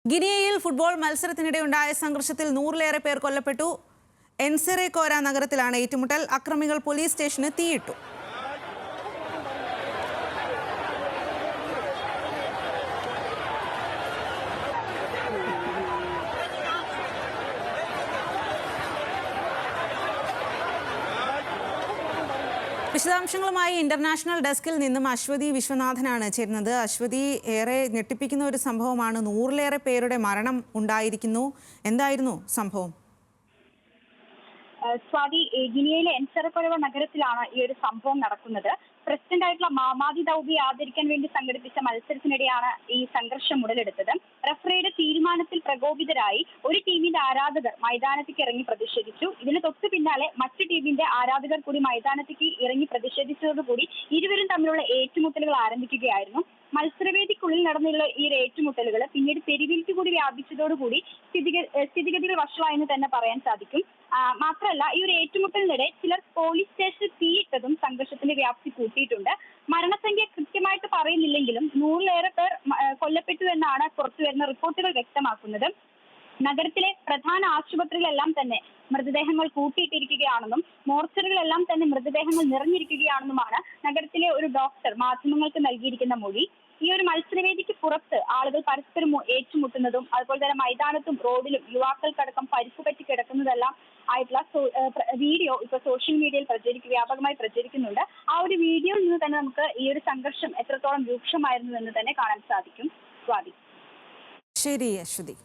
ഗിനിയയിൽ football മത്സരത്തിനിടെയുണ്ടായ സംഘർഷത്തിൽ 100-ലേറെ പേർ കൊല്ലപ്പെട്ടു. എൻസെറേക്കോര നഗരത്തിലാണ് ഏറ്റുമുട്ടൽ. അക്രമികൾ പോലീസ് സ്റ്റേഷന് തീയിട്ടു. വിശദാംശങ്ങളുമായി ഇന്റർനാഷണൽ ഡെസ്കിൽ നിന്നും അശ്വതി വിശ്വനാഥനാണ് ചേരുന്നത്. അശ്വതി, ഏറെ ഞെട്ടിപ്പിക്കുന്ന ഒരു സംഭവമാണ്. 100-ലേറെ പേരുടെ മരണം ഉണ്ടായിരിക്കുന്നു. എന്തായിരുന്നു സംഭവം? സ്വാതി, ഗിനിയയിലെ എൻസെറക്കോര നഗരത്തിലാണ് ഈ ഒരു സംഭവം നടക്കുന്നത്. പ്രസിഡന്റ് ആയിട്ടുള്ള മാമാദി ദൌബിയെ ആദരിക്കാൻ വേണ്ടി സംഘടിപ്പിച്ച മത്സരത്തിനിടെയാണ് ഈ സംഘർഷം ഉടലെടുത്തത്. റഫറിയുടെ തീരുമാനത്തിൽ പ്രകോപിതരായി ഒരു ടീമിന്റെ ആരാധകർ മൈതാനത്തേക്ക് ഇറങ്ങി പ്രതിഷേധിച്ചു. ഇതിന് തൊട്ടു പിന്നാലെ മറ്റു ടീമിന്റെ ആരാധകർ കൂടി മൈതാനത്തേക്ക് ഇറങ്ങി പ്രതിഷേധിച്ചതോടുകൂടി ഇരുവരും തമ്മിലുള്ള ഏറ്റുമുട്ടലുകൾ ആരംഭിക്കുകയായിരുന്നു. മത്സരവേദിക്കുള്ളിൽ നടന്നുള്ള ഈ ഏറ്റുമുട്ടലുകൾ പിന്നീട് തെരുവിലേക്ക് കൂടി വ്യാപിച്ചതോടുകൂടി സ്ഥിതിഗതികൾ വഷളായെന്ന് തന്നെ പറയാൻ സാധിക്കും. മാത്രമല്ല, ഈ ഒരു ഏറ്റുമുട്ടലിനിടെ ചിലർ പോലീസ് സ്റ്റേഷനിൽ തീയിട്ടതും സംഘർഷത്തിന്റെ വ്യാപ്തി കൂട്ടിയിട്ടുണ്ട്. മരണസംഖ്യ കൃത്യമായിട്ട് പറയുന്നില്ലെങ്കിലും 100-ലേറെ പേർ കൊല്ലപ്പെട്ടു എന്നാണ് പുറത്തുവരുന്ന റിപ്പോർട്ടുകൾ വ്യക്തമാക്കുന്നത്. നഗരത്തിലെ പ്രധാന ആശുപത്രികളെല്ലാം തന്നെ മൃതദേഹങ്ങൾ കൂട്ടിയിട്ടിരിക്കുകയാണെന്നും മോർച്ചറികളെല്ലാം തന്നെ മൃതദേഹങ്ങൾ നിറഞ്ഞിരിക്കുകയാണെന്നുമാണ് നഗരത്തിലെ ഒരു ഡോക്ടർ മാധ്യമങ്ങൾക്ക് നൽകിയിരിക്കുന്ന മൊഴി. ഈ ഒരു മത്സരവേദിക്ക് പുറത്ത് ആളുകൾ പരസ്പരം ഏറ്റുമുട്ടുന്നതും അതുപോലെ തന്നെ മൈതാനത്തും റോഡിലും യുവാക്കൾക്കടക്കം പരിക്കുപറ്റി കിടക്കുന്നതെല്ലാം ആയിട്ടുള്ള വീഡിയോ ഇപ്പൊ സോഷ്യൽ മീഡിയയിൽ വ്യാപകമായി പ്രചരിക്കുന്നുണ്ട്. ആ ഒരു വീഡിയോയിൽ നിന്ന് തന്നെ നമുക്ക് ഈ ഒരു സംഘർഷം എത്രത്തോളം രൂക്ഷമായിരുന്നു എന്ന് തന്നെ കാണാൻ സാധിക്കും. സ്വാതി. ശരി അശ്വതി.